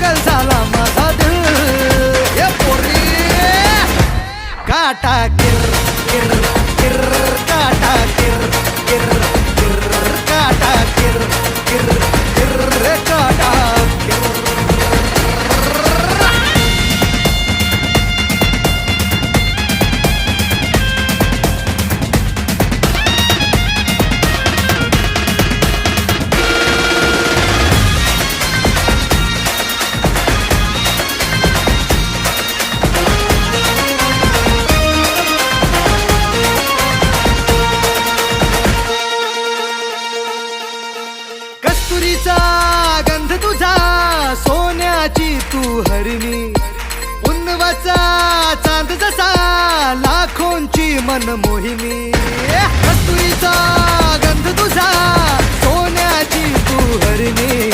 पागल झाला माझा दिल ये पोरी काटा किर किर किर काटा किर किर किर काटा किर किर किर काटा किर कस्तुरीचा गंध तुझा सोन्याची तू हरणी पुन्नवाचा चांद जसा लाखोंची मनमोहिनी कस्तुरीचा गंध तुझा सोन्याची तू हरणी